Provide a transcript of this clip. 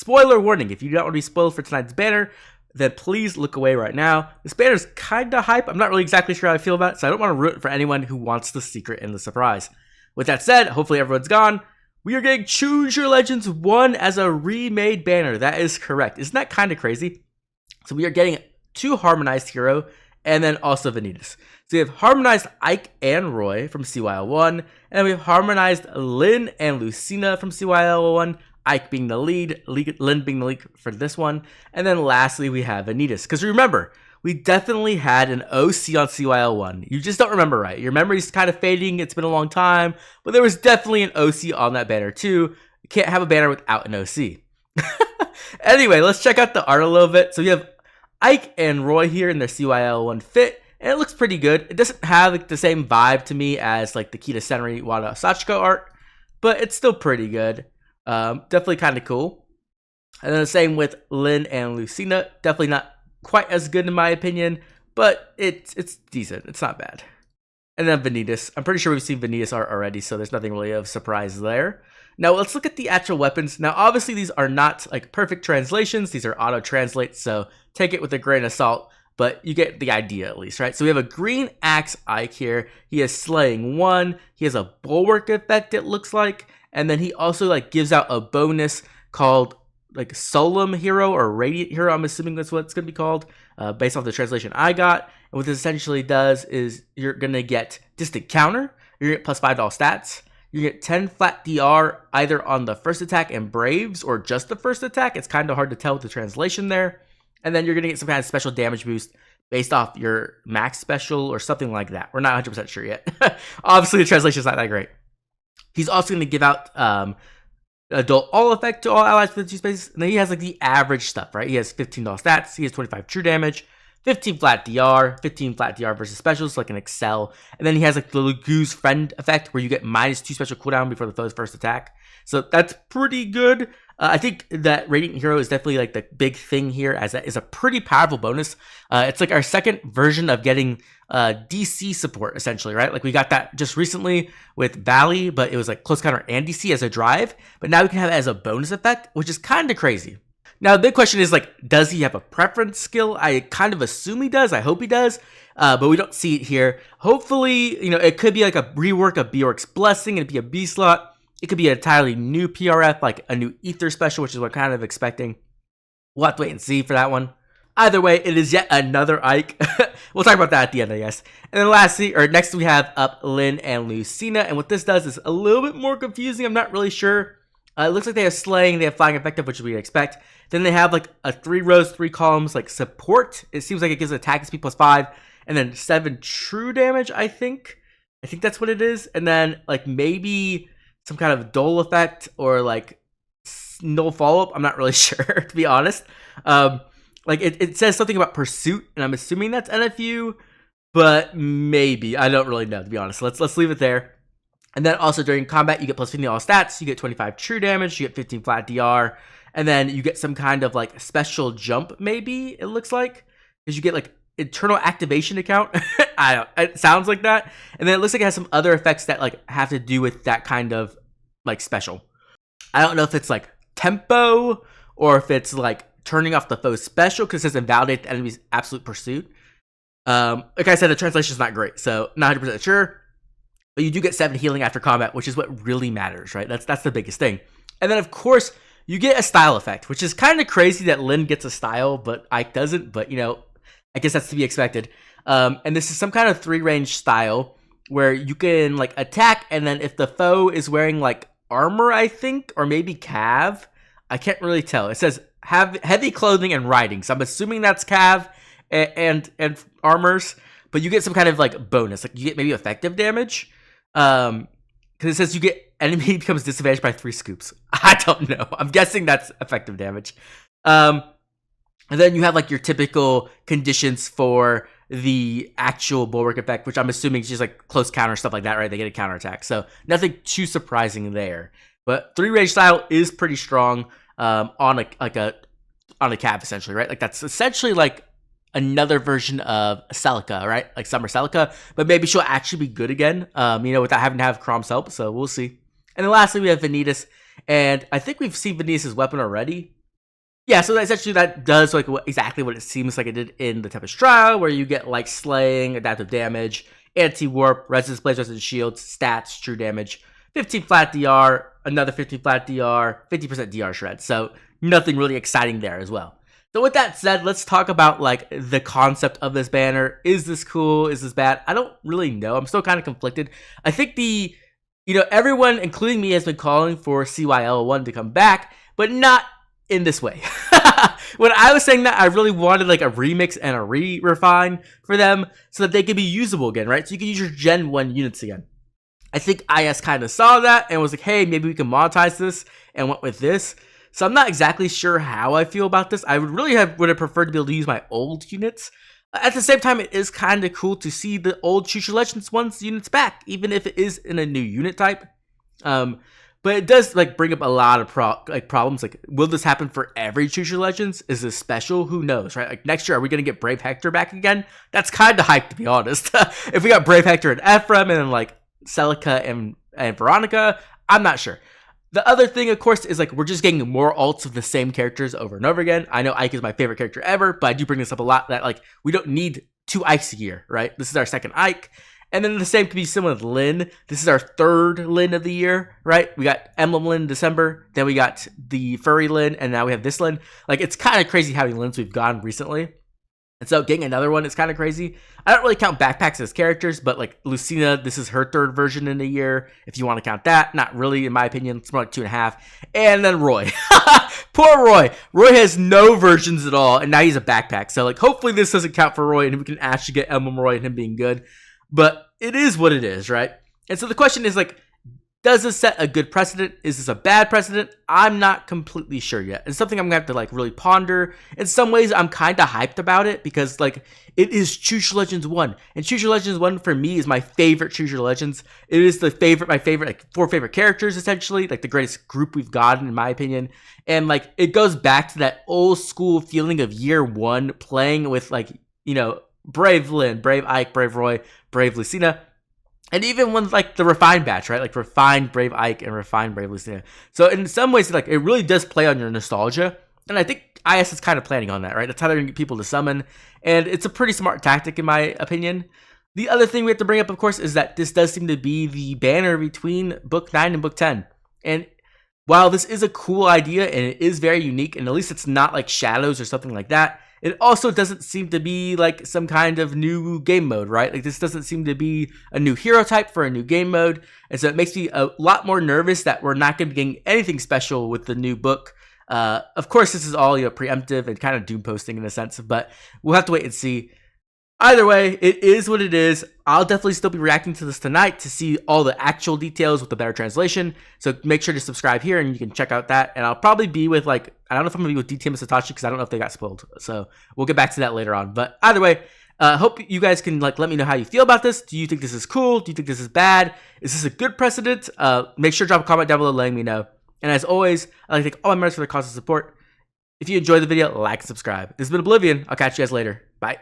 spoiler warning, if you don't want to be spoiled for tonight's banner, then please look away right now. This banner is kind of hype. I'm not really exactly sure how I feel about it, so I don't want to ruin it for anyone who wants the secret and the surprise. With that said, hopefully everyone's gone. We are getting Choose Your Legends 1 as a remade banner. That is correct. Isn't that kind of crazy? So we are getting 2 Harmonized Hero and then also Vanitas. So we have Harmonized Ike and Roy from CYL1, and then we have Harmonized Lynn and Lucina from CYL1, Ike being the lead, Lynn being the lead for this one, and then lastly we have Vanitas. Because remember, we definitely had an OC on CYL1. You just don't remember right. Your memory's kind of fading. It's been a long time. But there was definitely an OC on that banner too. You can't have a banner without an OC. Anyway, let's check out the art a little bit. So you have Ike and Roy here in their CYL1 fit. And it looks pretty good. It doesn't have like the same vibe to me as like the Kita Senri Wada Sachiko art. But it's still pretty good. Definitely kind of cool. And then the same with Lynn and Lucina. Definitely not quite as good in my opinion, but it's decent. It's not bad. And then Vanitas. I'm pretty sure we've seen Vanitas art already, so there's nothing really of surprise there. Now let's look at the actual weapons. Now obviously these are not like perfect translations. These are auto translates, so take it with a grain of salt, but you get the idea at least, right? So we have a green axe Ike here. He is slaying 1. He has a bulwark effect, it looks like, and then he also like gives out a bonus called like Solemn Hero or Radiant Hero, I'm assuming that's what it's going to be called, based off the translation I got. And what this essentially does is you're going to get Distant Counter, you're going to get +5 to all stats, you get 10 flat DR either on the first attack and Braves or just the first attack. It's kind of hard to tell with the translation there. And then you're going to get some kind of special damage boost based off your max special or something like that. We're not 100% sure yet. Obviously, the translation is not that great. He's also going to give out Adult All Effect to all allies with 2 spaces. And then he has like the average stuff, right? He has 15 all stats. He has 25 true damage, 15 flat DR, 15 flat DR versus specials, like an Excel. And then he has like the Lagoo's Friend effect where you get -2 special cooldown before the foe's first attack. So that's pretty good. I think that Radiant Hero is definitely like the big thing here, as that is a pretty powerful bonus. It's like our second version of getting DC support, essentially, right? Like we got that just recently with Valley, but it was like close counter and DC as a drive. But now we can have it as a bonus effect, which is kind of crazy. Now, the big question is like, does he have a preference skill? I kind of assume he does. I hope he does. But we don't see it here. Hopefully, you know, it could be like a rework of Bjork's Blessing. It'd be a B slot. It could be an entirely new PRF, like a new Ether special, which is what I'm kind of expecting. We'll have to wait and see for that one. Either way, it is yet another Ike. We'll talk about that at the end, I guess. And then lastly, or next we have up Lynn and Lucina. And what this does is a little bit more confusing. I'm not really sure. It looks like they have Slaying, they have Flying Effective, which we expect. Then they have like a 3 rows, 3 columns, like support. It seems like it gives attack speed +5. And then 7 true damage, I think. I think that's what it is. And then like maybe some kind of Dole effect or like no follow-up. I'm not really sure, to be honest. Like it says something about Pursuit, and I'm assuming that's NFU, but maybe. I don't really know, to be honest. Let's leave it there. And then also during combat, you get +15 all stats, you get 25 true damage, you get 15 flat DR, and then you get some kind of like special jump, maybe, it looks like. Because you get like internal activation account. I don't, it sounds like that. And then it looks like it has some other effects that like have to do with that kind of like special. I don't know if it's like tempo or if it's like turning off the foe's special, because it says invalidate the enemy's absolute pursuit. Like I said, the translation is not great, so not 100% sure. But you do get 7 healing after combat, which is what really matters, right? That's the biggest thing. And then of course you get a style effect, which is kind of crazy that Lynn gets a style but Ike doesn't. But you know, I guess that's to be expected. And this is some kind of 3-range style where you can like attack, and then if the foe is wearing like armor, I think, or maybe cav, I can't really tell. It says have heavy clothing and riding, so I'm assuming that's cav and armors. But you get some kind of like bonus, like you get maybe effective damage, because it says you get enemy becomes disadvantaged by 3 scoops. I don't know. I'm guessing that's effective damage. And then you have like your typical conditions for the actual bulwark effect, which I'm assuming is just like close counter, stuff like that, right? They get a counterattack. So nothing too surprising there. But 3-range style is pretty strong on a cav, essentially, right? Like that's essentially like another version of Celica, right? Like Summer Celica, but maybe she'll actually be good again, you know, without having to have Crom's help. So we'll see. And then lastly, we have Vanitas. And I think we've seen Vanitas' weapon already. Yeah, so essentially that does like exactly what it seems like it did in the Tempest Trial, where you get like slaying, adaptive damage, anti-warp, resistance blades, resistance shields, stats, true damage, 15 flat DR, another 15 flat DR, 50% DR shred. So nothing really exciting there as well. So with that said, let's talk about like the concept of this banner. Is this cool? Is this bad? I don't really know. I'm still kind of conflicted. I think everyone, including me, has been calling for CYL1 to come back, but not in this way. When I was saying that, I really wanted like a remix and a refine for them so that they could be usable again, right? So you can use your Gen 1 units again. I think IS kind of saw that and was like, hey, maybe we can monetize this, and went with this. So I'm not exactly sure how I feel about this. I would have preferred to be able to use my old units. At the same time, it is kind of cool to see the old Future Legends ones units back, even if it is in a new unit type. But it does like bring up a lot of problems. Like, will this happen for every Future Legends? Is this special? Who knows, right? Like next year, are we gonna get Brave Hector back again? That's kind of hype, to be honest. If we got Brave Hector and Ephraim, and then like Celica and Veronica, I'm not sure. The other thing, of course, is like we're just getting more alts of the same characters over and over again. I know Ike is my favorite character ever, but I do bring this up a lot that like we don't need 2 Ikes a year, right? This is our 2nd Ike. And then the same could be similar with Lynn. This is our 3rd Lynn of the year, right? We got Emblem Lynn in December, then we got the Furry Lynn, and now we have this Lynn. Like, it's kind of crazy how many Lynns we've gotten recently. And so getting another one is kind of crazy. I don't really count backpacks as characters, but like Lucina, this is her 3rd version in a year. If you want to count that, not really, in my opinion. It's more like 2.5. And then Roy. Poor Roy. Roy has no versions at all, and now he's a backpack. So like, hopefully this doesn't count for Roy, and we can actually get Emblem Roy and him being good. But it is what it is, right? And so the question is like, does this set a good precedent? Is this a bad precedent? I'm not completely sure yet. It's something I'm gonna have to like really ponder. In some ways, I'm kind of hyped about it because like it is Future Legends 1. And Future Legends 1 for me is my favorite Future Legends. It is my favorite like 4 favorite characters essentially, like the greatest group we've gotten in my opinion. And like it goes back to that old school feeling of year 1 playing with like, Brave Lynn, Brave Ike, Brave Roy, Brave Lucina. And even when like the refined batch, right? Like refined Brave Ike and refined Brave Lucina. So in some ways, like it really does play on your nostalgia. And I think IS is kind of planning on that, right? That's how they're going to get people to summon. And it's a pretty smart tactic in my opinion. The other thing we have to bring up, of course, is that this does seem to be the banner between Book 9 and Book 10. And while this is a cool idea and it is very unique, and at least it's not like Shadows or something like that, it also doesn't seem to be like some kind of new game mode, right? Like this doesn't seem to be a new hero type for a new game mode. And so it makes me a lot more nervous that we're not going to be getting anything special with the new book. Of course, this is all preemptive and kind of doom posting in a sense, but we'll have to wait and see. Either way, it is what it is. I'll definitely still be reacting to this tonight to see all the actual details with the better translation. So make sure to subscribe here and you can check out that. And I'll probably be with I don't know if I'm going to be with DTM and Satoshi because I don't know if they got spoiled. So we'll get back to that later on. But either way, hope you guys can let me know how you feel about this. Do you think this is cool? Do you think this is bad? Is this a good precedent? Make sure to drop a comment down below letting me know. And as always, I'd like to thank all my members for their constant support. If you enjoyed the video, like and subscribe. This has been Oblivion. I'll catch you guys later. Bye.